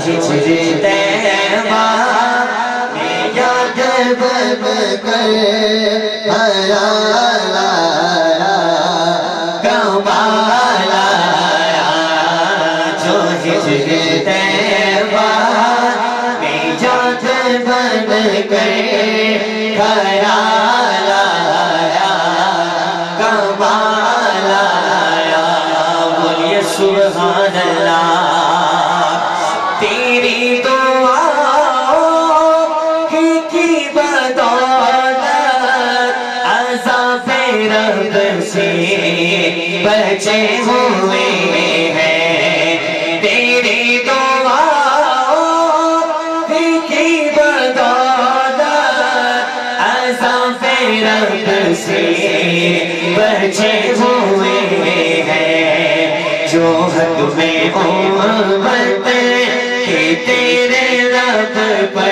ہجر طیبہ میں یاد بن کر خیال آیا کمال آیا جو ہجر طیبہ میں یاد بن کر خیال آیا کمال آیا بولیے سبحان اللہ تیری دعا کی بدولت عذاب رب سے بچے ہوئے ہیں تیری دعا کی بدولت عذاب رب سے بچے ہوئے ہیں جو حق میں امت کہ تیرے رب پر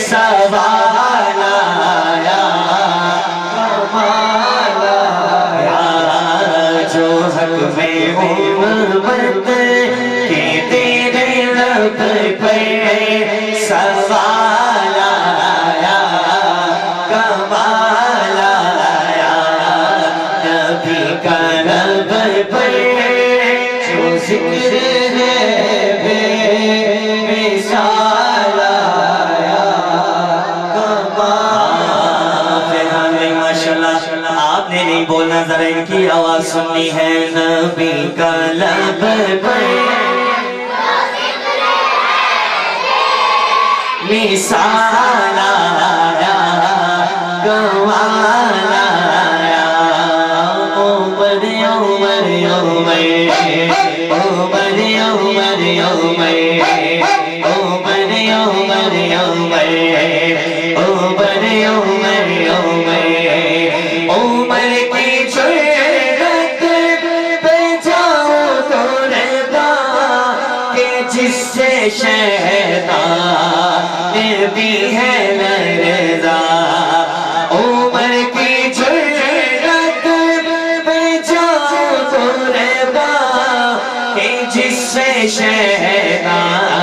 سوال آیا کمال آیا جو حق میں امت کہ تیرے رب پر سوال آیا کمال آیا نبی کا رب پر جو ذکر ہے بے مثال آیا کمال ماشاءاللہ آپ نے نہیں بولنا ذرا ان کی آواز سننی ہے نبی کا لب پر مثال آیا کمال آیا عمر عمر عمر عمر عمر عمر عمر عمر کی جرت پہ جاؤ تو رضا کہ جس سے شیطان بھی ہے لرزا عمر کی جرت پہ جاؤ تو رضا کہ جس سے شیطان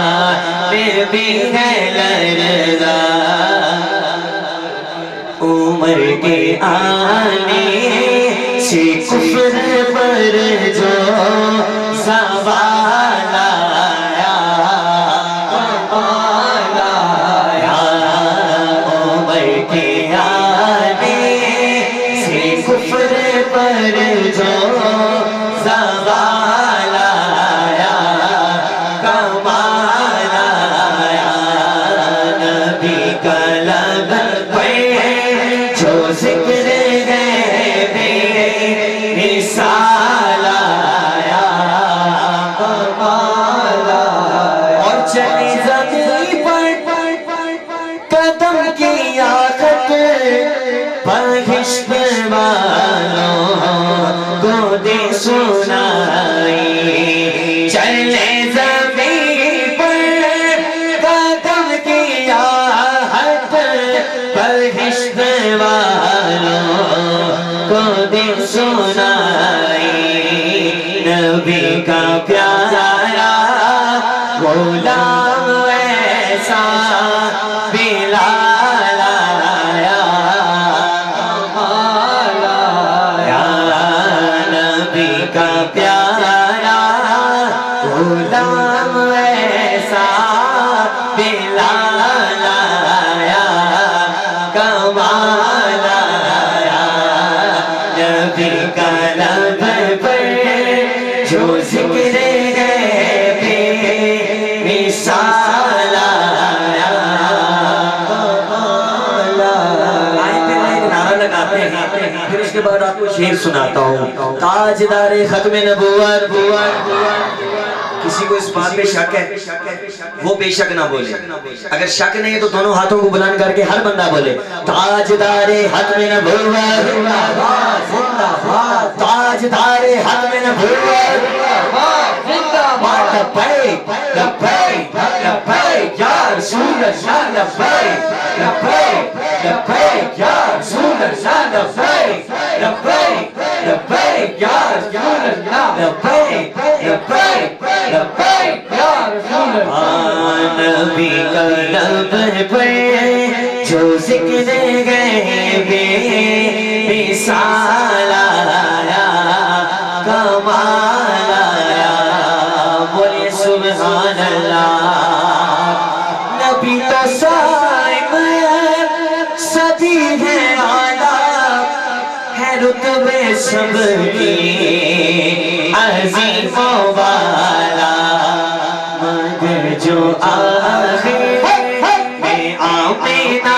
بھی ہے لرزا عمر کے آنے سے کفر پر جو زوال آیا کمال آیا عمر کے آنے سے کفر پر جو زوال آیا کمال آیا نبی کا لب پر جو ذکر ہے بے مثال آیا کمال آیا اور چلی زمین پر قدم کی آخت بہشت والوں کو دے سنائی چلے زمین پر قدم کی آخت بہشت والوں کو دے سنائی نبی کا پیارا غلام ایسا بلال آیا کمال آیا نبی کا پیارا غلام ایسا بلال آیا کمال آیا نبی کا لب پر جو ذکر ہے بے مثال آیا کمال آیا آئے پہ نعرہ لگاتے ہیں پھر اس کے بعد آپ کو شعر سناتا ہوں تاجدار ختم نبوت کسی کو اس بات پہ شک ہے وہ بے شک نہ بولے اگر شک نہیں ہے تو دونوں ہاتھوں کو بلند کر کے ہر بندہ بولے تاجدار ختم نبوت تاجدار ختم نبوت لبیک لبیک لبیک یا رسول اللہ لبیک لبیک لبیک یا رسول اللہ لبیک لبیک لبیک یا رسول اللہ لبیک لبیک لبیک یا رسول نبی کا لب پر جو ذکر غیبِ مثال آیا کمال آیا بولے سبحان اللہ نبی تو صاحب صدی ہے اعلیٰ ہے رتبے سب کی عظیم و بالا مگر جو آخر میں آمینہ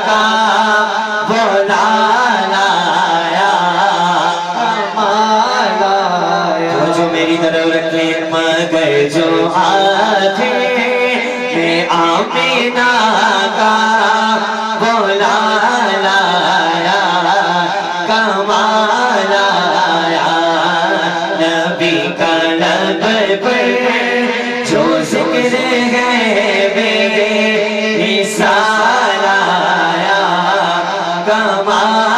کا بولا لایا کمال آیا جو میری طرف رکھے مگر جو آخر میں آمینہ کا بولا لایا کمال آیا نبی کا لب پر جو ذکر غیبِ مثال آیا کمال